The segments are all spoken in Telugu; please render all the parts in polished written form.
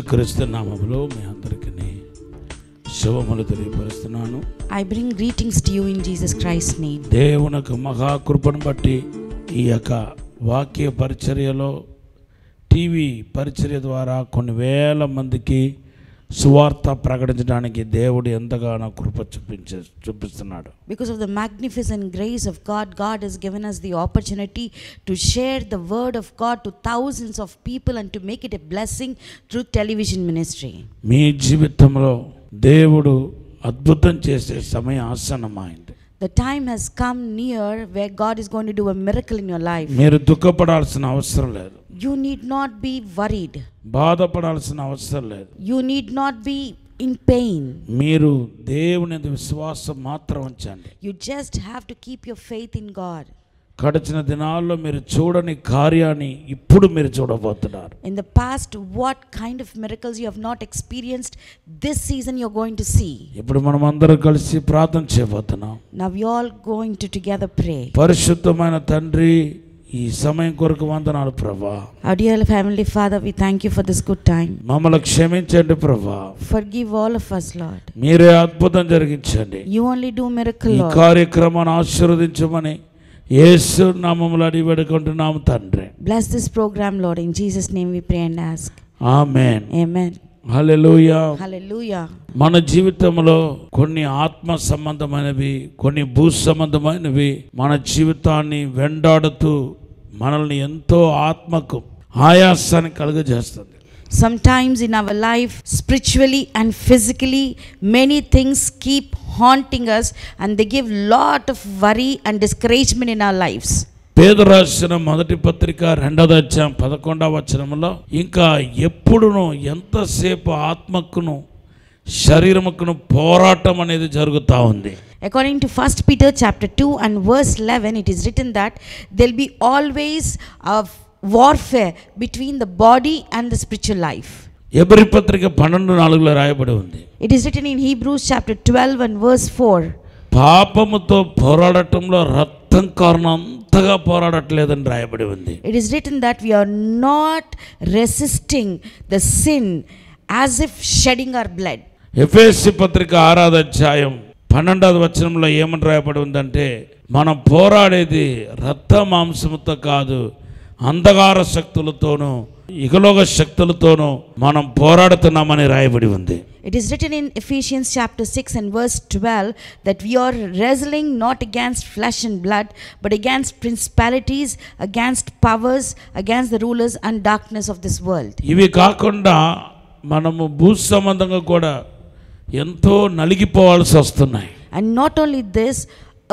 యేసుక్రీస్తు నామములో మీ అందరికీ శుభములు తెలియపరుస్తున్నాను. I bring greetings to you in Jesus Christ's name. దేవునికి మహాకృపను బట్టి ఈ యొక్క వాక్య పరిచర్యలో టీవీ పరిచర్య ద్వారా కొన్ని వేల మందికి సువార్త ప్రకటించడానికి దేవుడు ఎంతగానో కృప చూపిస్తున్నాడు. Because of the magnificent grace of God, God has given us the opportunity to share the word of God to thousands of people and to make it a blessing through television ministry. మీ జీవితంలో దేవుడు అద్భుతం చేసే సమయం ఆసన్నమైంది. The time has come near where God is going to do a miracle in your life. మీరు దుఃఖపడాల్సిన అవసరం లేదు. You need not be worried. బాధపడాల్సిన అవసరం లేదు. You need not be in pain. మీరు దేవుని యందు విశ్వాసం మాత్రం ఉంచండి. You just have to keep your faith in God. గడిచిన దినాల్లో మీరు చూడని కార్యాన్ని ఇప్పుడు మీరు చూడబోతున్నారు. In the past, what kind of miracles you have not experienced, this season you're going to see. ఇప్పుడు మనం అందరం కలిసి ప్రార్థన చేయబోతున్నాం. Now we all going to together pray. పరిశుద్ధమైన తండ్రి, ఈ సమయం కొరకు వందనాలు ప్రభువా. Our dear Heavenly Father, we thank you for this good time. మమ్మల్ని క్షమించండి ప్రభువా. Forgive all of us, Lord. మీరే అద్భుతం జరిగించండి. You only do miracle, ఈ Lord. కార్యక్రమాన్ని ఆశీర్వదించమని యేసు నామములో అడిగి వేడుకుంటున్నాము తండ్రి. Bless this program, Lord. In Jesus' name we pray and ask. Amen. Amen. Hallelujah. Hallelujah. మన జీవితంలో కొన్ని ఆత్మ సంబంధమైనవి, కొన్ని భూ సంబంధమైనవి మన జీవితాన్ని వెంటాడుతూ మనల్ని ఎంతో ఆత్మకు ఆయాసాన్ని కలుగజేస్తుంది. Sometimes in our life, spiritually and physically, many things keep haunting us and they give lot of worry and discouragement in our lives. పేతురు రాసిన మొదటి పత్రిక 2వ అధ్యాయం 11వ వచనంలో ఇంకా ఎప్పుడును ఎంతసేపు ఆత్మకును శరీరముకును పోరాటం అనేది జరుగుతూ ఉంది. According to 1 Peter chapter 2 and verse 11, it is written that there will be always a warfare between the body and the spiritual life. Hebrew పత్రిక 12:4లో రాయబడి ఉంది. It is written in Hebrews chapter 12 and verse 4. పాపముతో పోరాడటంలో రక్తం కారణం అంతగా పోరాడట్లేదని రాయబడి ఉంది. It is written that we are not resisting the sin as if shedding our blood. ఎఫెసీ పత్రిక 6వ అధ్యాయం 12వ వచనంలో ఏమని రాయబడి ఉందంటే, మనం పోరాడేది రక్త మాంసముతో కాదు, అంధకార శక్తులతోనూ ఇహలోక శక్తులతోనూ మనం పోరాడుతున్నామని రాయబడి ఉంది. It is written in Ephesians chapter 6 and verse 12 that we are wrestling not against flesh and blood but against principalities, against powers, against the rulers and darkness of this world. ఇవి కాకుండా మనము భూ సంబంధంగా కూడా ఎంతో నలిగిపోవాల్సి వస్తున్నాయి. And not only this,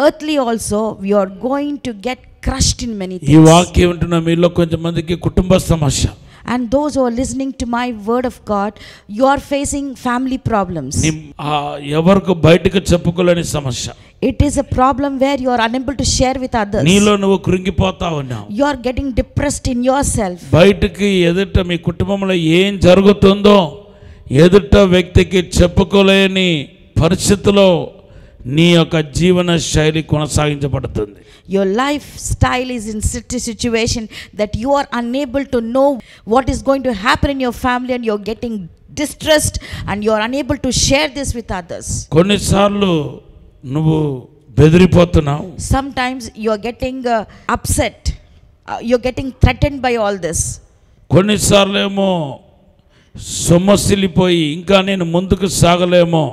earthly also we are going to get crushed in many ఈ things. వాక్యం వింటున్న మీలో కొంతమందికి కుటుంబ సమస్య, And those who are listening to my word of God, you are facing family problems. ఎవరికి బయటకు చెప్పుకోలేని సమస్య. It is a problem where you are unable to share with others. నీలో నువ్వు కృంగిపోతా ఉన్నావు. You are getting depressed in yourself. బయటికి ఎదుట మీ కుటుంబంలో ఏం జరుగుతుందో ఎదుట వ్యక్తికి చెప్పుకోలేని పరిస్థితిలో నీ యొక్క జీవన శైలి కొనసాగించబడుతుంది. Your lifestyle is in such a situation that you are unable to know what is going to happen in your family and you are getting distressed and you are unable to share this with others. కొన్నిసార్లు నువ్వు బెదిరిపోతున్నావు. Sometimes you are getting upset. You are getting threatened by all this. కొన్నిసార్లు ఏమో సొమ్మసిల్లిపోయి ఇంకా నేను ముందుకు సాగలేమో,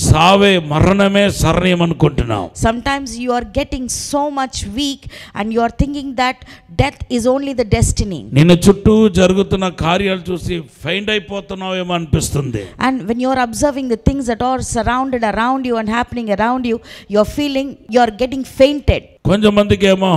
సావే మరణమే శరణ్యం అనుకుంటున్నావు. Sometimes you are getting so much weak and you are thinking that death is only the destiny. నిన్ను చుట్టూ జరుగుతున్న కార్యాలు చూసి ఫైండ్ అయిపోతున్నావేమో అనిపిస్తుంది. And when you are observing the things that are surrounded around you and happening around you, you are feeling you are getting fainted. కొంతమందికి ఏమో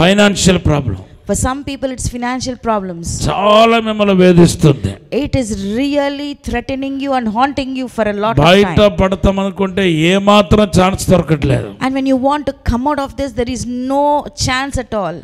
financial problem. For some people it's financial problems. చాలా మిమ్మల్ని వేధిస్తుంది. It is really threatening you and haunting you for a lot of బయట time. పడతాం అనుకుంటే ఏ మాత్రం ఛాన్స్ దొరకట్లేదు. And when you want to come out of this, there is no chance at all.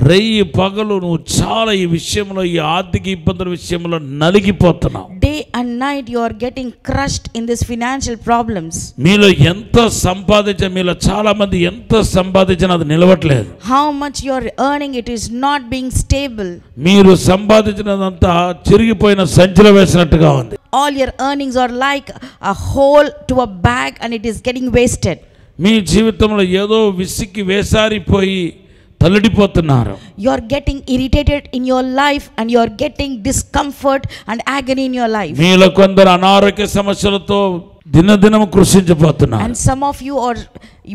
రేయి పగలు నువ్వు చాలా ఈ విషయంలో, ఈ ఆర్థిక ఇబ్బందుల విషయంలో నలిగిపోతున్నావు. Day and night you are getting crushed in these financial problems. మీలో ఎంత సంపాదించే మీలో చాలా మంది ఎంత సంపాదించినా అది నిలవట్లేదు. How much you are earning, it is not being stable. మీరు సంపాదించినదంతా చిరిగిపోయిన సంచిలో వేసినట్టుగా ఉంది. All your earnings are like a hole to a bag and it is getting wasted. మీ జీవితంలో ఏదో విసికి వేసారిపోయి తల్లడిపోతున్నారు. You are getting irritated in your life and you are getting discomfort and agony in your life. మీలో కొందరు అనారోగ్య సమస్యలతో దినదినం కృషించిపోతున్నారు. And some of you are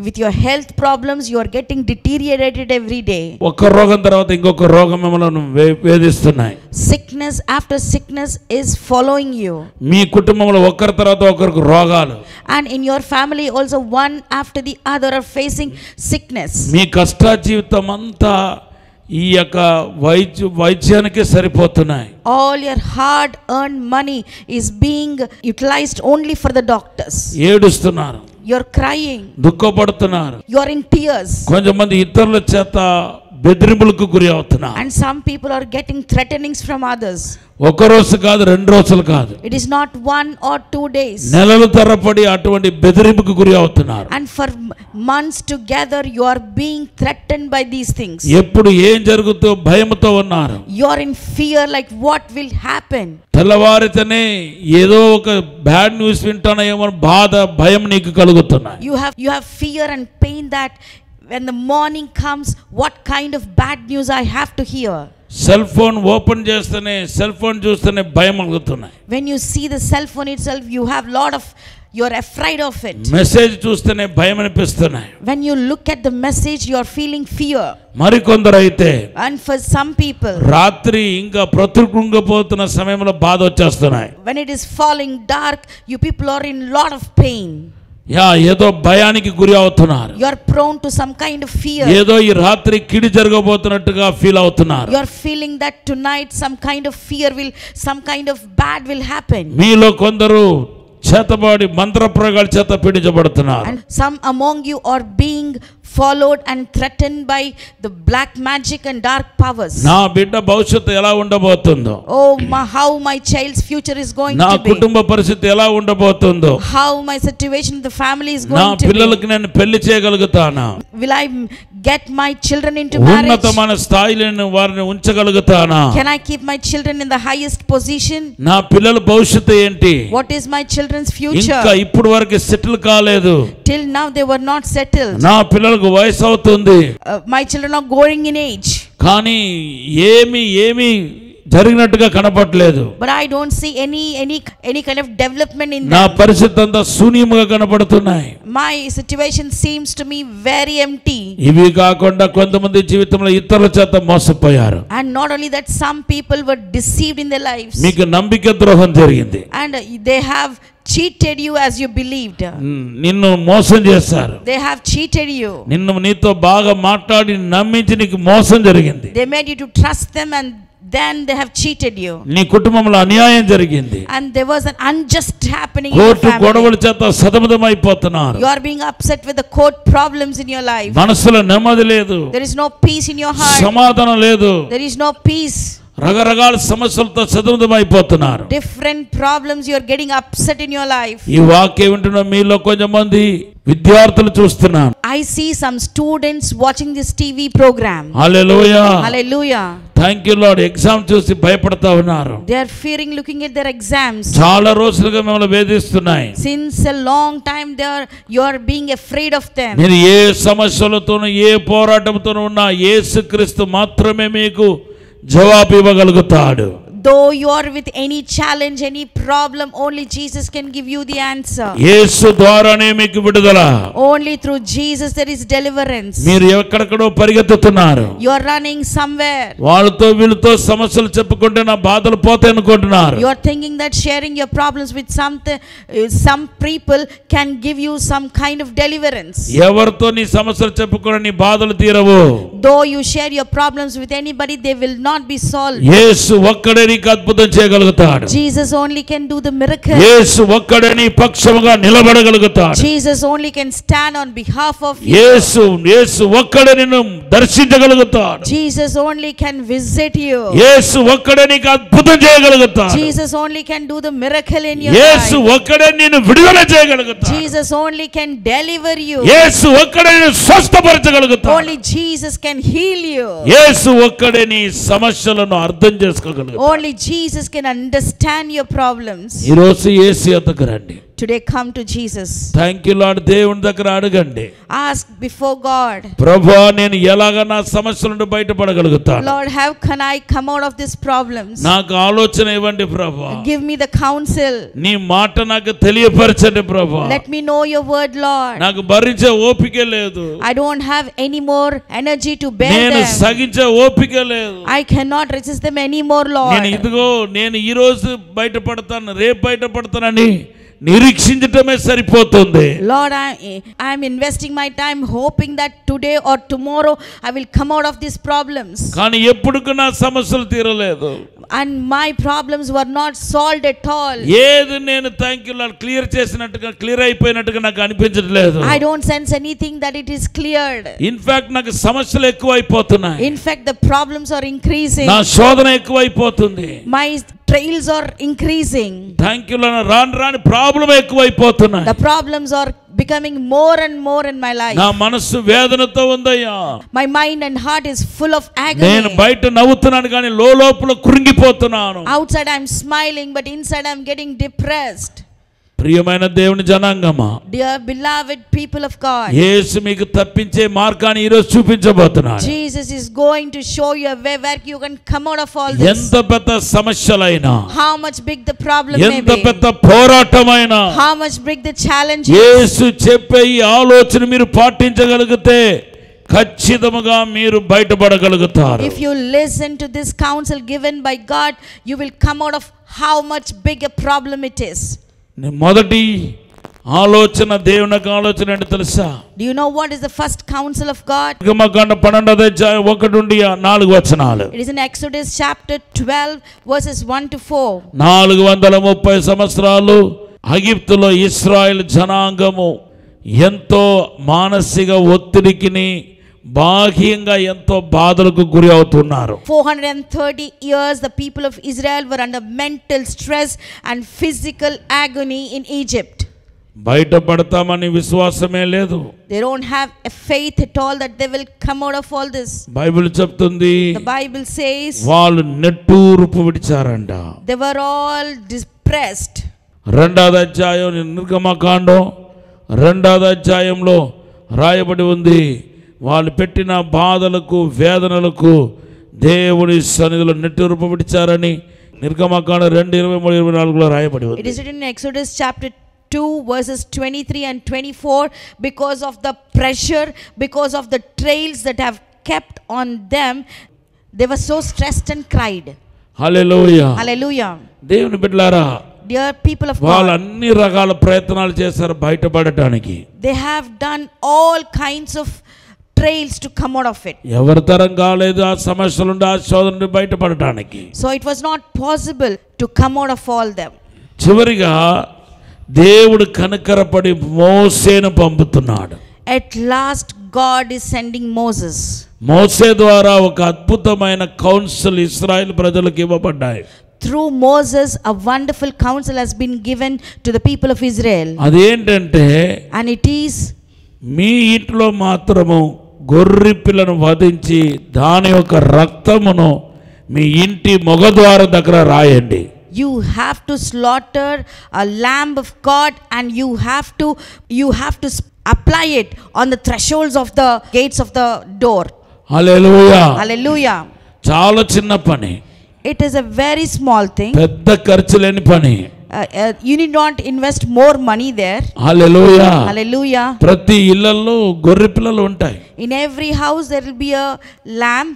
with your health problems, you are getting deteriorated every day. ఒక రోగం తర్వాత ఇంకొక రోగం మిమ్మల్ని వేధిస్తున్నాయి. Sickness after sickness is following you. మీ కుటుంబంలో ఒకరి తర్వాత ఒకరికి రోగాలు. And in your family also one after the other are facing sickness. మీ కష్ట జీవితం అంతా ఈ యొక్క వైద్యానికే సరిపోతున్నాయి. All your hard earned money is being utilized only for the doctors. ఏడుస్తున్నారు. You're crying. దుఃఖపడుతున్నారు. You're in tears. కొంతమంది ఇతరుల చేత బెదిరింపులకు గురి అవుతున్నారు. And some people are getting threatenings from others. ఒక రోజు కాదు, 2 రోజులు కాదు. It is not 1 or 2 days. నెలల తరబడి అటువంటి బెదిరింపుకు గురి అవుతున్నారు. And for months together you are being threatened by these things. ఎప్పుడు ఏం జరుగుతో భయంతో ఉన్నారు. You are in fear like what will happen. తెల్లవారితేనే ఏదో ఒక బ్యాడ్ న్యూస్ వింటానేమో బాధ భయం నీకు కలుగుతున్నాయి. You have fear and pain that when the morning comes, what kind of bad news I have to hear. Cell phone open చేస్తేనే సెల్ ఫోన్ చూస్తేనే భయం కలుగుతున్నాయి. When you see the cell phone itself, you have you're afraid of it. Message చూస్తేనే భయం అనిపిస్తున్నాయి. When you look at the message, you are feeling fear. మరికొందరు అయితే And for some people, రాత్రి ఇంకా ప్రతికృంగిపోతున్న సమయంలో బాధ వచ్చేస్తున్నాయి. when it is falling dark, you people are in lot of pain. ఏదో భయానికి గురి అవుతున్నారు. You are prone to some kind of fear. ఏదో ఈ రాత్రి కిడి జరగబోతున్నట్టుగా ఫీల్ అవుతున్నారు. You are feeling that tonight some kind of fear some kind of bad will happen. మీలో కొందరు చేతబడి మంత్రప్రయోగాల చేత పీడించబడుతున్నారు. And some among you are being followed and threatened by the black magic and dark powers. నా బిడ్డ భవిష్యత్తు ఎలా ఉండబోతుందో, how my child's future is going నా to be, కుటుంబ పరిస్థితి ఎలా ఉండబోతుందో, how my situation in the family is going నా to be, పిల్లలకు నేను పెళ్లి చేయగలుగుతానా, will I get my children into marriage, ఉన్నతమైన స్థాయిలో వారిని ఉంచగలుగుతానా, can I keep my children in the highest position, నా పిల్లల భవిష్యత్తు ఏంటి, what is my children's future. ఇంకా ఇప్పుడు వరకు సెటిల్ కాలేదు, till now they were not settled, నా పిల్లలకు వయసు అవుతుంది, my children are growing in age, కానీ ఏమి జరిగినట్టుగా కనపడలేదు. but I don't see any kind of development in నా them. పరిస్థితి అంతా శూన్యముగా కనపడుతున్నాయి. My situation seems to me very empty. ఇవి కాకుండా కొంతమంది జీవితంలో ఇతరుల చేత మోసపోయారు. And not only that, some people were deceived in their lives. మీకు నమ్మిక ద్రోహం జరిగింది. And they have cheated you as you believed. నిన్ను మోసం చేశారు. They have cheated you. నీతో బాగా మాట్లాడి నమ్మించి నీకు మోసం జరిగింది. They made you to trust them and then they have cheated you. నీ కుటుంబంలో అన్యాయం జరిగింది. And there was an unjust happening in your court family. గొడవల చేత సతమతమైపోతున్నారు. You are being upset with the court problems in your life. మనసులో నెమ్మది లేదు. There is no peace in your heart. సమాధానం లేదు. There is no peace. రకరకాల సమస్యలతో సతమతమైపోతున్నారు. Different problems, you are getting upset in your life. ఈ వాక్యం వింటున్న మీలో కొంతమంది విద్యార్థులు చూస్తున్నాను. I see some students watching this TV program. Hallelujah. Hallelujah. Thank you lord. Exam చూసి భయపడతా ఉన్నారు. They are fearing looking at their exams. చాలా రోజులుగా మిమ్మల్ని వేధిస్తున్నాయి. Since a long time you are being afraid of them. మీరు ఏ సమస్యలతోనూ ఏ పోరాటంతోనూ ఉన్నా యేసుక్రీస్తు మాత్రమే మీకు జవాబు ఇవ్వగలుగుతాడు. Though you are with any challenge, any problem, only Jesus can give you the answer. యేసు ద్వారానే మీకు విడుదల. Only through Jesus there is deliverance. మీరు ఎక్కడెక్కడో పరిగెత్తుతున్నారు. You are running somewhere. వాళ్ళతో వీళ్ళతో సమస్యలు చెప్పుకుంటే నా బాధలు పోతాయి అనుకుంటున్నారు. You are thinking that sharing your problems with some people can give you some kind of deliverance. ఎవరితో నీ సమస్యలు చెప్పుకుని నీ బాధలు తీరవు. Though you share your problems with anybody, they will not be solved. యేసు ఒక్కడే నీకు అద్భుతం చేయగలుగుతాడు. Jesus only can do the miracle. యేసు ఒక్కడే నీ పక్షముగా నిలబడగలుగుతాడు. Jesus only can stand on behalf of you. యేసు ఒక్కడే నిన్ను దర్శించగలుగుతాడు. Jesus only can visit you. యేసు ఒక్కడే నీకు అద్భుతం చేయగలుగుతాడు. Jesus only can do the miracle in your Yesu life. ఒక్కడే నిన్ను విడుదల చేయగలుగుతాడు. Jesus only can deliver you. యేసు ఒక్కడే నిన్ను స్వస్థపరచగలుగుతాడు. Only Jesus can heal you. యేసు ఒక్కడే నీ సమస్యలను అర్థం చేసుకోగలుగుతాడు. Only Jesus can understand your problems. ఈ రోజు యేసు యొద్దకు రండి. Today come to Jesus. Thank you lord. దేవుని దగ్గర అడగండి. Ask before God. ప్రభువా నేను ఎలాగ నా సమస్యల నుండి బయటపడగలుగుతాను? Lord, how can I come out of these problems? నాకు ఆలోచన ఇవ్వండి ప్రభువా. Give me the counsel. నీ మాట నాకు తెలియపరచండి ప్రభువా. Let me know your word, Lord. నాకు భరించే ఓపిక లేదు. I don't have any more energy to bear నేను them. సహించే ఓపిక లేదు. I cannot resist them anymore, Lord. నేను ఈ రోజు బయటపడతాను, రేపు బయటపడతానని నిరీక్షించటమే సరిపోతుంది. Lord, I am investing my time hoping that today or tomorrow I will come out of these problems. కానీ ఎప్పుడుకు నా సమస్యలు తీరలేదు. And my problems were not solved at all. ఏది నేను థ్యాంక్ యూ లార్డ్ క్లియర్ చేసినట్టుగా క్లియర్ అయిపోయినట్టుగా నాకు అనిపించట్లేదు. I don't sense anything that it is cleared. In fact నాకు సమస్యలు ఎక్కువైపోతున్నాయి. In fact, the problems are increasing. నా శోధన ఎక్కువైపోతుంది. My trials are increasing. Thank you lord. రాని ప్రాబ్లం ఎక్కువైపోతున్నాయి. The problems are becoming more and more in my life. నా మనసు వేదనతో ఉందయ్యా. My mind and heart is full of agony. నేను బయట నవ్వుతున్నాను కానీ లోపల కృంగిపోతున్నాను. Outside I am smiling but inside I am getting depressed. ప్రియమైన దేవుని జనాంగమా, Dear beloved people of God, యేసు మీకు తప్పించే మార్గాన్ని ఈ రోజు చూపించబోతున్నాడు. Jesus is going to show you a way where you can come out of all this. ఎంత పెద్ద సమస్యలైనా, How much big the problem may ఎంత be, పెద్ద పోరాటమైనా, how much big the challenge is. యేసు చెప్పే ఈ ఆలోచన మీరు పాటించగలిగితే ఖచ్చితంగా మీరు బయటపడగలుగుతారు. If you listen to this counsel given by God, you will come out of how much big a problem it is. మొదటి ఆలోచన దేవునికి ఆలోచన ఏంటో తెలుసా? Do you know what is the first counsel of God? నిర్గమకాండ 12వ అధ్యాయం 1-4 వచనాలు. It is in Exodus chapter 12 verses 1 to 4. 430 సంవత్సరాలు ఐగుప్తులో ఇశ్రాయేల్ జనాంగము ఎంతో మానసిక ఒత్తిడికిని బాహ్యంగా ఎంతో బాధలకు గురి అవుతున్నారు. 430 years the people of Israel were under mental stress and physical agony in Egypt. బయటపడతామని విశ్వాసమే లేదు. They don't have a faith at all that they will come out of all this. Bible చెప్తుంది, The Bible says వాళ్ళు నెట్టూర్పు విడిచారంట. they were all depressed. 2వ అధ్యాయం నిర్గమకాండం 2వ అధ్యాయంలో రాయబడి ఉంది, వాళ్ళు పెట్టిన బాధలకు వేదనలకు దేవుని సన్నిధిలో నెట్టూర్పు విడిచారని నిర్గమకాండం 2:23-24 రాయబడి ఉంది. It is written in Exodus chapter 2 verses 23 and 24, because of the pressure, because of the trials that have kept on them, they were so stressed and cried. Hallelujah. Hallelujah. దేవుని బిడ్డలారా, Dear people of వాళ్ళు God, అన్ని రకాల ప్రయత్నాలు చేశారు బయటపడటానికి. they have done all kinds of trials to come out of it. ఎవరి తరం కాలేదు ఆ సమస్యల నుండి, ఆ శోధన నుండి బయటపడటానికి. So it was not possible to come out of all them. చివరిగా దేవుడు కనికరపడి మోసేను పంపుతున్నాడు. At last God is sending Moses. మోసే ద్వారా ఒక అద్భుతమైన కౌన్సిల్ ఇశ్రాయేల్ ప్రజలకు ఇవ్వబడ్డాయి. Through Moses a wonderful counsel has been given to the people of Israel. అదేంటంటే, And it is, మీ ఇంట్లో మాత్రము గొర్రె పిల్లను వధించి దాని యొక్క రక్తమును మీ ఇంటి ముఖద్వారం దగ్గర రాయండి. you have to slaughter a lamb of God and you have to apply it on the thresholds of the gates of the door. Hallelujah. Hallelujah. చాలా చిన్న పని. It is a very small thing. పెద్ద ఖర్చు లేని పని. You need not invest more money there. Hallelujah. Hallelujah. ప్రతి ఇళ్లలో గొర్రె పిల్లలు ఉంటాయి. In every house there will be a lamb.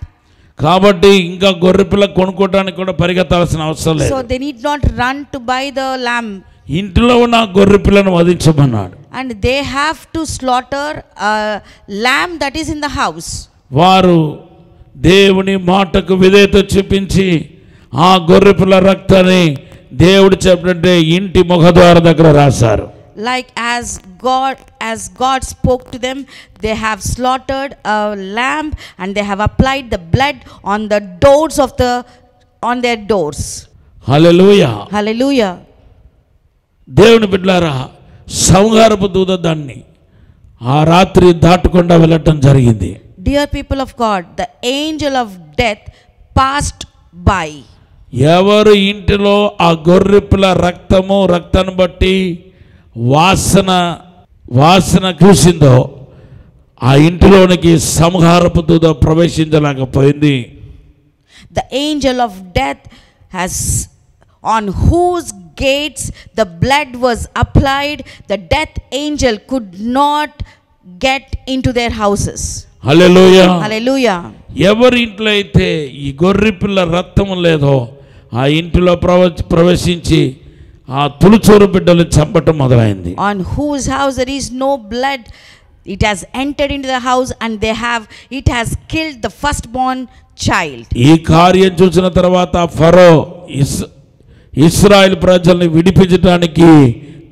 కాబట్టి ఇంకా గొర్రె పిల్ల కొనుక్కోవడానికి కూడా పరిగెత్తాల్సిన అవసరం లేదు. So they need not run to buy the lamb. ఇంట్లో ఉన్న గొర్రె పిల్లను వధించమన్నాడు. And they have to slaughter a lamb that is in the house. వారు దేవుని మాటకు విధేయత చూపించి ఆ గొర్రెపిల్ల రక్తాన్ని దేవుడు చెప్పినట్టే ఇంటి ముఖద్వారం దగ్గర రాశారు. Like as God spoke to them, they have slaughtered a lamb and they have applied the blood on the doors on their doors. Hallelujah. Hallelujah. దేవుని బిడ్డలారా, సంహారపు దూత దాన్ని ఆ రాత్రి దాటకుండా వెళ్ళటం జరిగింది. Dear people of God, the angel of death passed by. ఎవరు ఇంటిలో ఆ గొర్రెపిల్ల రక్తాన్ని బట్టి వాసన చూసిందో ఆ ఇంటిలోనికి సంహారపు దూత ప్రవేశించలేకపోయింది. The angel of death has, on whose gates the blood was applied, the death angel could not get into their houses. Hallelujah. Hallelujah. ఎవరి ఇంట్లో అయితే ఈ గొర్రెపిల్ల రక్తం లేదో ఆ ఇంటిలో ప్రవేశించి ఆ తులుచూరు బిడ్డలు చంపటం మొదలైంది. On whose house there is no blood, it has entered into the house and it has killed the firstborn child. ఈ కార్యం చూసిన తర్వాత ఫరో ఇశ్రాయేలు ప్రజల్ని విడిపించడానికి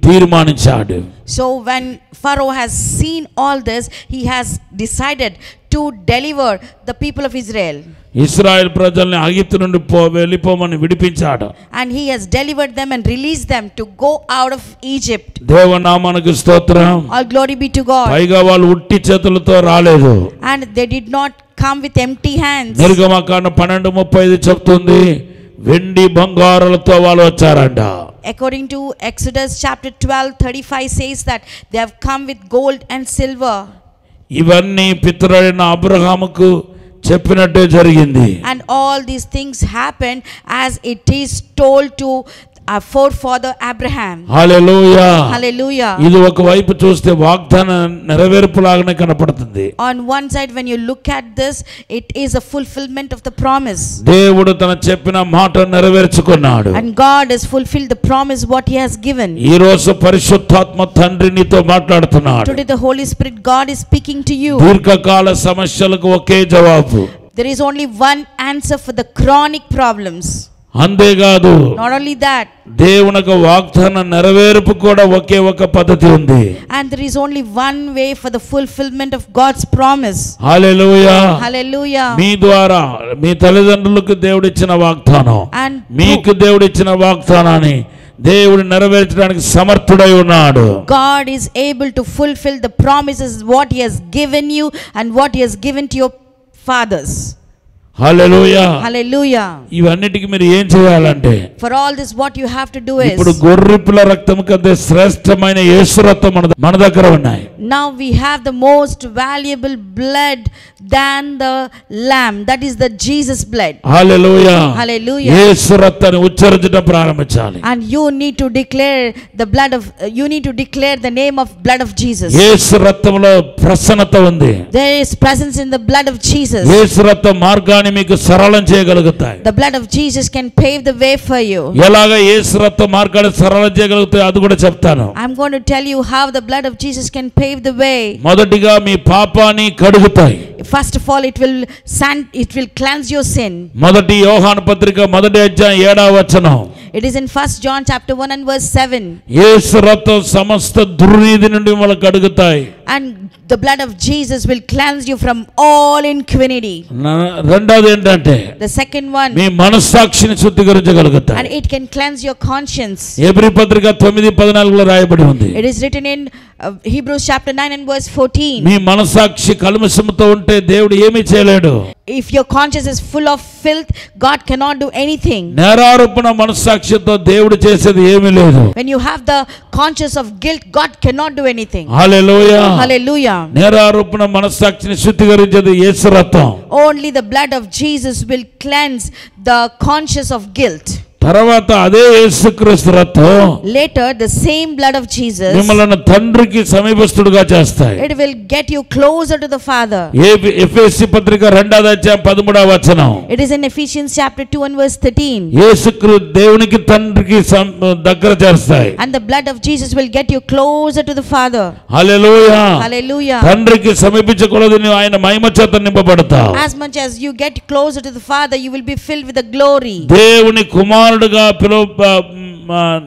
తీర్మానించాడు. So when Pharaoh has seen all this, he has decided to deliver the people of Israel. ఇశ్రాయేలు ప్రజల్ని ఐగుప్తు నుండి వెళ్ళిపోమని విడిపించాడు. And he has delivered them and released them to go out of Egypt. దేవనామానికి స్తోత్రం. All glory be to God. పైగా వాళ్ళు ఉట్టి చేతులతో రాలేదు. And they did not come with empty hands. నిర్గమకాండం 12:35 చెప్తుంది, వెండి బంగారాలతో వాళ్ళు వచ్చారంట. According to Exodus chapter 12:35 says that they have come with gold and silver. ఇవన్నీ పితరుడైన అబ్రహాముకు చెప్పినట్టే జరిగింది. And all these things happened as it is told to our forefather Abraham. Hallelujah. Hallelujah. ఇది ఒక వైపు చూస్తే వాగ్దానం నెరవేర్పులాగానే కనపడుతుంది. On one side when you look at this, it is a fulfillment of the promise. దేవుడు తన చెప్పిన మాట నెరవేర్చుకున్నాడు. And God has fulfilled the promise what he has given. ఈ రోజు పరిశుద్ధాత్మ తండ్రి నీతో మాట్లాడుతున్నాడు. Today the Holy Spirit God is speaking to you. దీర్ఘకాల సమస్యలకు ఒకే జవాబు. There is only one answer for the chronic problems. అంతేకాదు, not only that, దేవునికి వాగ్దాన నెరవేర్పు కూడా ఒకే ఒక పద్ధతి ఉంది. and there is only one way for the fulfillment of God's promise. Hallelujah. Hallelujah. మీ ద్వారా మీ తల్లిదండ్రులకు దేవుడు ఇచ్చిన వాగ్దానం, and మీకు దేవుడు ఇచ్చిన వాగ్దానాన్ని దేవుడు నెరవేర్చడానికి సమర్థుడై ఉన్నాడు. God is able to fulfill the promises what he has given you and what he has given to your fathers. Hallelujah. Hallelujah. ఇవన్నిటికి మీరు ఏం చేయాలంటే, for all this what you have to do is, ఇప్పుడు గొర్రెపిల్ల రక్తం కంటే శ్రేష్టమైన యేసు రక్తం మన దగ్గర ఉన్నాయి. now we have the most valuable blood than the lamb, that is the Jesus blood. Hallelujah. Hallelujah. యేసు రక్తాన్ని ఉచ్చరించడం ప్రారంభించాలి. and you need to declare the blood of you need to declare the name of blood of Jesus. యేసు రక్తంలో ప్రసన్నత ఉంది. there is presence in the blood of Jesus. యేసు రక్తం మార్గాన్ని మీకు సరళం చేయగలుగుతాయి. the blood of Jesus can pave the way for you. ఎలాగ యేసు రక్తం మార్గాన్ని సరళం చేయగలుగుతాయి అది కూడా చెప్తాను. I'm going to tell you how the blood of Jesus can pave the way. మొదటిగా మీ పాపాన్ని కడుగుతాయి. first of all it will cleanse your sin. మొదటి యోహాను పత్రిక 1వ అధ్యాయం 7వ వచనం. it is in 1 John chapter 1 and verse 7. యేసు రక్తం సమస్త దుర్నీతి నుండి మిమ్మల్ని కడుగుతాయి. and the blood of Jesus will cleanse you from all iniquity. రెండోది ఏంటంటే, the second one, మీ మనస్సాక్షిని శుద్ధీకరించగలుగుతాయి. and it can cleanse your conscience. హెబ్రీ పత్రిక 9:14 లో రాయబడి ఉంది. it is written in Hebrews chapter 9 and verse 14. మీ మనస్సాక్షి కల్మషంతో ఉంటే దేవుడు ఏమీ చేయలేడు. if your conscience is full of filth, God cannot do anything. నేరారోపణ మనస్సాక్షితో దేవుడు చేసేది ఏమీ లేదు. when you have the conscience of guilt, God cannot do anything. Hallelujah. Hallelujah. నేరారోపణ మనస్సాక్షిని శుద్ధీకరించేది యేసు రక్తం. only the blood of Jesus will cleanse the conscience of guilt. తర్వాత అదే యేసుక్రీస్తు రక్తం later the same blood of Jesus, మిమ్మల్ని తండ్రికి సమీపస్తుడుగా చేస్తాయి. it will get you closer to the Father. ఎఫెసీ పత్రిక 2వ అధ్యాయం 13వ వచనం. It is in Ephesians chapter 2 and verse 13. యేసుక్రీస్తు దేవునికి తండ్రికి దగ్గర చేస్తాయి. And the blood of Jesus will get you closer to the Father. Hallelujah. Hallelujah. తండ్రికి సమీపించకొలది నీవు ఆయన మహిమ చేత నింపబడతావు. As much as you get closer to the Father, you will be filled with the glory. దేవుని కుమారుడుగా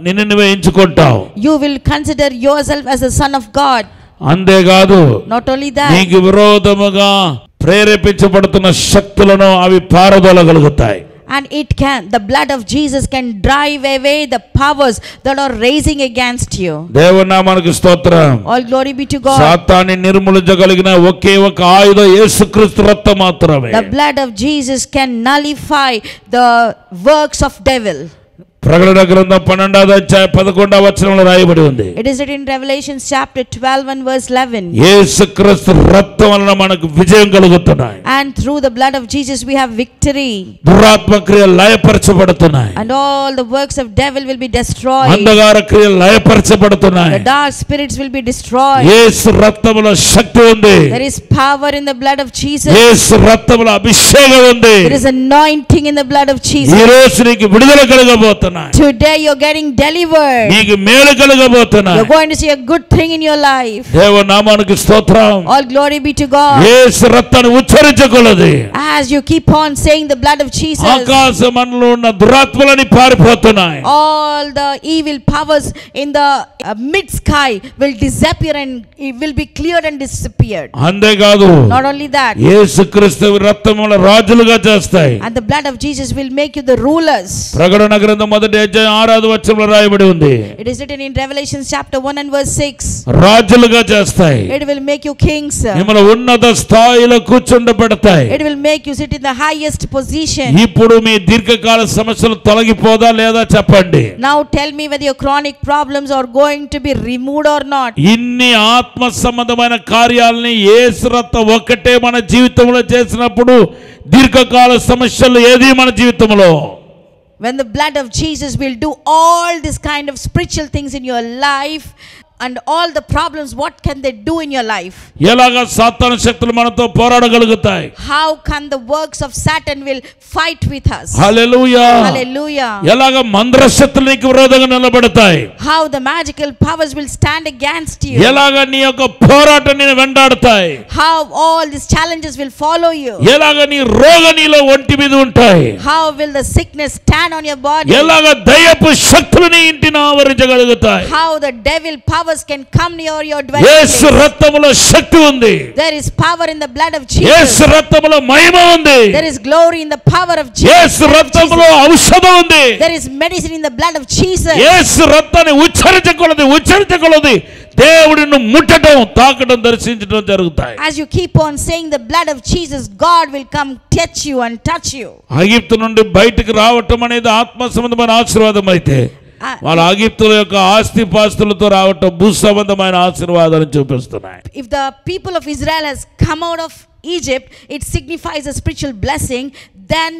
నిన్ను నువ్వే ఎంచుకుంటావు. You will consider yourself as a son of God. అంతేకాదు, not only that, నీకు విరోధముగా ప్రేరేపించబడుతున్న శక్తులను అవి పారదోలగలుగుతాయి. and the blood of Jesus can drive away the powers that are raising against you. దేవుని నామానికి స్తోత్రం. All glory be to God. సాతాన్ని నిర్మూలించగలిగిన ఒకే ఒక ఆయుధం యేసుక్రీస్తు రక్తం మాత్రమే. The blood of Jesus can nullify the works of devil. ప్రకటన గ్రంథం 12వ అధ్యాయం 11వ వచనంలో రాయబడి ఉంది. It is written in Revelation chapter 12 and verse 11. యేసుక్రీస్తు రక్తం వలన మనకు విజయం కలుగుతున్నాయి. And through the blood of Jesus we have victory. దురాత్మ క్రియలు లయపరచబడుతున్నాయి. And all the works of devil will be destroyed. అంధకార క్రియలు లయపరచబడుతున్నాయి. The dark spirits will be destroyed. యేసు రక్తములో శక్తి ఉంది. There is power in the blood of Jesus. యేసు రక్తములో అభిషేకం ఉంది. There is anointing in the blood of Jesus. ఈ రోజు నీకు విడుదల కలుగబోతున్నా. Today you're getting delivered. నీకు మేలు కలుగబోతున్నా. You're going to see a good thing in your life. దేవుని నామానికి స్తోత్రం. All glory be to God. యేసు రక్తాన్ని ఉచ్చరించకొలది. As you keep on saying the blood of Jesus, ఆకాశమండలంలో ఉన్న దురాత్మలని పారిపోతున్నాయి. all the evil powers in the mid sky will disappear and it will be cleared and disappeared. అంతేకాదు, not only that, యేసుక్రీస్తు రక్తముల రాజులుగా చేస్తాయి. and the blood of Jesus will make you the rulers. ప్రకటన గ్రంథం 1వ అధ్యాయం 6వ వచనంలో రాయబడి ఉంది. It is written in Revelation chapter 1 and verse 6. రాజులుగా చేస్తాయి. It will make you kings. మిమ్మల్ని ఉన్నత స్థాయిలో కూర్చుండబెడతాయి. It will make you sit in the highest position. ఇప్పుడు మీ దీర్ఘకాల సమస్యలు తొలగిపోదా లేదా చెప్పండి. Now tell me whether your chronic problems are going to be removed or not. ఇన్ని ఆత్మ సంబంధమైన కార్యాలని యేసు రక్తం ఒక్కటే మన జీవితంలో చేసినప్పుడు దీర్ఘకాల సమస్యలు ఏది మన జీవితంలో. When the blood of Jesus will do all this kind of spiritual things in your life and all the problems, what can they do in your life? ఎలాగా సాతాను శక్తులు మనతో పోరాడగలుగుతాయి? How can the works of Satan will fight with us? Hallelujah. Hallelujah. ఎలాగా మంత్ర శక్తులు నీకు విరోధంగా నిలబడతాయి? How the magical powers will stand against you? ఎలాగా నీ యొక్క పోరాటం నిన్ను వెంటాడుతాయి? How all these challenges will follow you? ఎలాగా నీ రోగం నీలో ఒంటి మీద ఉంటాయి? How will the sickness stand on your body? ఎలాగా దయ్యపు శక్తులు నీ ఇంటిని ఆవరించగలుగుతాయి? How the devil powers can come near your dwelling Yesu place? రక్తములో శక్తి ఉంది. There is power in the blood of Jesus. యేసు రక్తములో మహిమ ఉంది. There is glory in the power of Jesus. యేసు రక్తములో ఔషధం ఉంది. There is medicine in the blood of Jesus. యేసు రక్తాన్ని ఉచ్చరించకొలది దేవుడిని ముట్టడం, తాకడం, దర్శించడం జరుగుతాయి. As you keep on saying the blood of Jesus, God will come touch you and touch you. ఐగుప్తు నుండి బయటికి రావటం అనేది ఆత్మ సంబంధమైన ఆశీర్వాదం అయితే వాళ్ళ ఐగుప్తుల యొక్క ఆస్తి పాస్తులతో రావటం భూ సంబంధమైన ఆశీర్వాదాన్ని చూపిస్తున్నాయి. If the people of Israel has come out of Egypt, it signifies a spiritual blessing. Then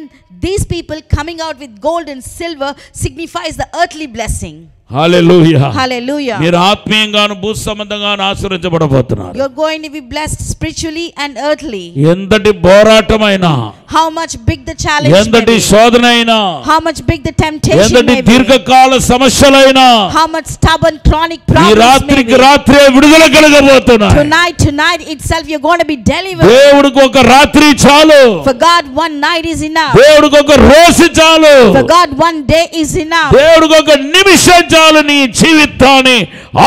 these people coming out with gold and silver signifies the earthly blessing. Hallelujah. Hallelujah. మీరు ఆత్మీయంగాను భూ సంబంధంగాను ఆశీర్వదించబడబోతున్నారు. You're going to be blessed spiritually and earthly. ఎంతటి పోరాటమైనా, How much big the challenge may ఎంతటి be, శోధనైనా, how much big the temptation ఎంతటి may be, దీర్ఘకాల సమస్యలైనా how much stubborn chronic ఈ problems may రాత్రికి be. రాత్రే విడుదల కలగబోతున్నాయి. Tonight itself you're going to be delivered. దేవుడికి ఒక రాత్రి చాలు. For God one night is enough. దేవుడికి ఒక రోజు చాలు. For God one day is enough. దేవుడికి ఒక నిమిషం చాలు నీ జీవితాన్ని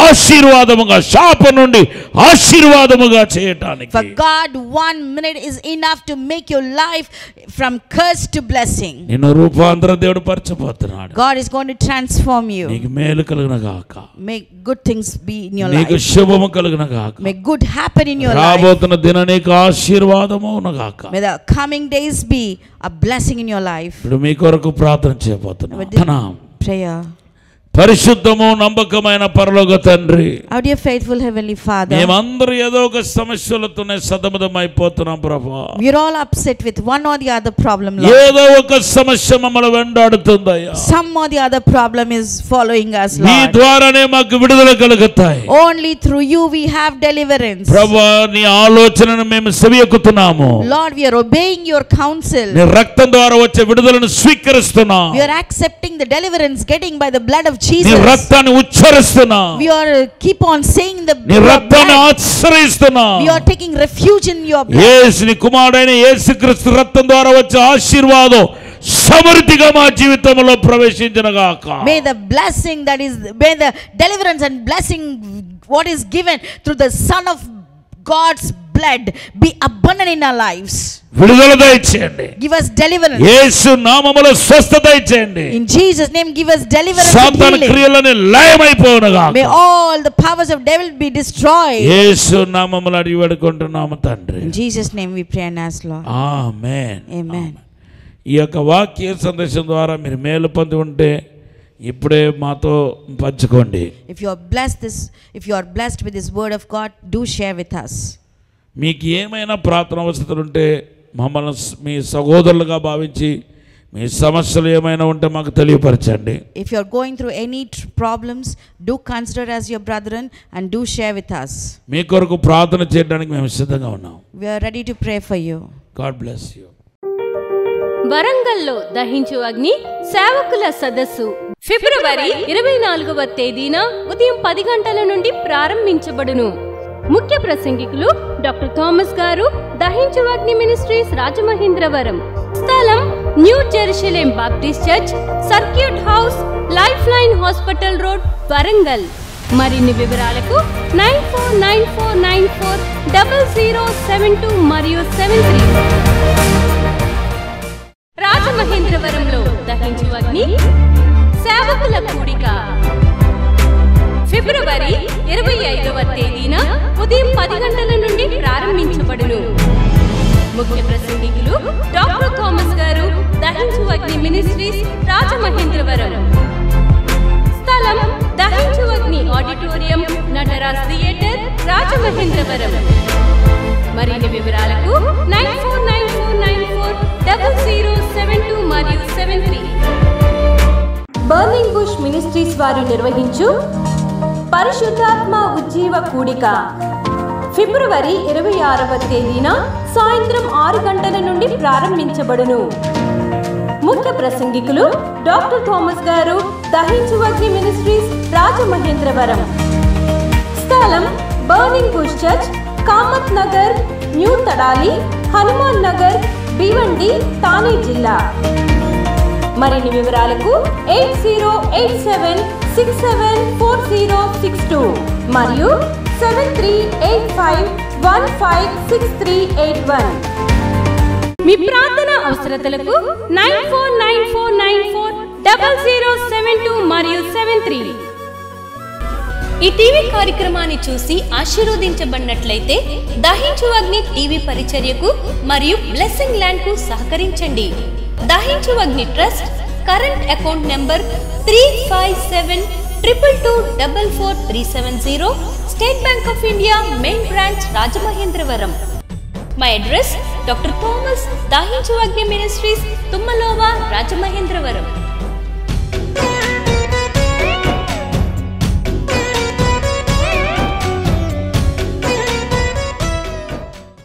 ఆశీర్వాదముగా, శాపం నుండి ఆశీర్వాదముగా చేయటానికి. For God 1 minute is enough to make your life from curse to blessing. నిన్ను రూపాంతర దేవుడు పరచబోతున్నాడు. God is going to transform you. నీకు మేలు కలుగును గాక. Make good things be in your నీకు life. శుభము కలుగును గాక. May good happen in your life. రాబోతున్న దిన నీకు ఆశీర్వాదము అవును గాక. May the coming days be a blessing in your life. ఇప్పుడు మీ కొరకు ప్రార్థన చేయబోతున్నాను. Prayer. పరిశుద్ధము నమ్మకమైన పరలోక తండ్రి, our dear faithful heavenly Father, మేమందరూ ఏదో ఒక సమస్యలతోనే సతమతమైపోతున్నాం ప్రభువా. we are all upset with one or the other problem, Lord. ఏదో ఒక సమస్య మమ్మల్ని వెంటాడుతుందయ్యా. Some or the other problem is following us, నీ Lord. ద్వారానే మాకు విడుదల కలుగుతాయి. Only through you we have deliverance. ప్రభువా, నీ ఆలోచనను మేము సెవియొక్కుతున్నాము. Lord, we are obeying your counsel. నీ రక్తం ద్వారా వచ్చే విడుదలను స్వీకరిస్తున్నాం. We are accepting the deliverance getting by the blood of నీ Jesus. రక్తాన్ని ఉచ్చరిస్తున్నాం. We are keep on saying the నీ your రక్తాన్ని blood. ఆశ్రయిస్తున్నాం. We are taking refuge in your blood. యేసుని కుమారుడైన యేసుక్రీస్తు రక్తం ద్వారా వచ్చే ఆశీర్వాదం సమృద్ధిగా మా జీవితంలో ప్రవేశించునుగాక. May the blessing that is, may the deliverance and blessing what is given through the Son of God's blood be abundant in our lives. విడుదల దయచేయండి. Give us deliverance. యేసు నామములో స్వస్థత ఇచ్చేయండి. In Jesus' name, give us deliverance and సాతాను healing. క్రియలను లయమైపోవునుగాక. May all the powers of devil be destroyed. యేసు నామములో అడిగి వేడుకుంటున్నాము తండ్రి. In Jesus' name we pray and ask, Lord. Amen. Amen. ఈ యొక్క వాక్య సందేశం ద్వారా మీరు మేలు పొంది ఉంటే ఇప్పుడే మాతో పంచుకోండి. If you are blessed with this word of God, do share with us. మీకు ఏమైనా ప్రార్థన అవసరాలు ఉంటే మమ్మల్ని మీ సహోదరులుగా భావించి మీ సమస్యలు ఏమైనా ఉంటే మాకు తెలియపరచండి. If you are going through any problems, do consider as your brethren and do share with us. మీ కొరకు ప్రార్థన చేయడానికి మేము సిద్ధంగా ఉన్నాం. We are ready to pray for you. God bless you. వరంగల్లో దహించు అగ్ని సేవకుల సదస్సు ఫిబ్రవరి 24వ తేదీన ఉదయం 10 గంటల నుండి ప్రారంభించబడును. ముఖ్య ప్రసంగికులు డాక్టర్ థామస్ గారు, దహించు అగ్ని మినిస్ట్రీస్ రాజమహేంద్రవరం. స్థలం new Jerusalem Baptist church, circuit house, life line hospital road, Warangal. మరిన్ని వివరాలకు 9494940072 మరియు 73. రాజమహేంద్రవరంలో దహించు అగ్ని సేవకుల కూడిక ఫిబ్రవరి 25వ తేదీన ఉదయం 10 గంటల నుండి ప్రారంభించబడును. ముఖ్య ప్రసంగికులు డాక్టర్ థామస్ గారు, దహించు అగ్ని మినిస్ట్రీస్ రాజమహేంద్రవరం. స్థలం దహించు అగ్ని ఆడిటోరియం, నటరాజ్ థియేటర్, రాజమహేంద్రవరం. మరిన్ని వివరాలకు 9494940072 మరియు 73. బర్నింగ్ బుష్ మినిస్ట్రీస్ వారు నిర్వహించు పరిశుద్ధాత్మ ఉజ్జీవ కూడిక ఫిబ్రవరి 26వ తేదీన సాయంత్రం 6 గంటల నుండి ప్రారంభించబడును. ముఖ్య ప్రసంగికులు డాక్టర్ థామస్ గారు, దహించు అగ్ని మినిస్ట్రీస్ రాజమహేంద్రవరం. స్థలం burning bush church, Kamath Nagar, new Tadali, Hanuman Nagar, Bhiwandi, Thane జిల్లా. మరిన్ని వివరాలకు 8087674062 మరియు 7385156381. మీ ప్రార్థన అవసరతలకు 9494940072 మరియు 73. ఈ టీవీ కార్యక్రమాన్ని చూసి ఆశీర్వదించబడినట్లయితే దహించు అగ్ని టీవీ పరిచర్యకు మరియు బ్లెస్సింగ్ ల్యాండ్ కు సహకరించండి. Dahinchu Agni trust current account number 357222444370, State Bank of India main branch Rajamahendravaram. My address doctor Thomas, Dahinchu Agni ministries, తుమ్మలోవా, Rajamahendravaram.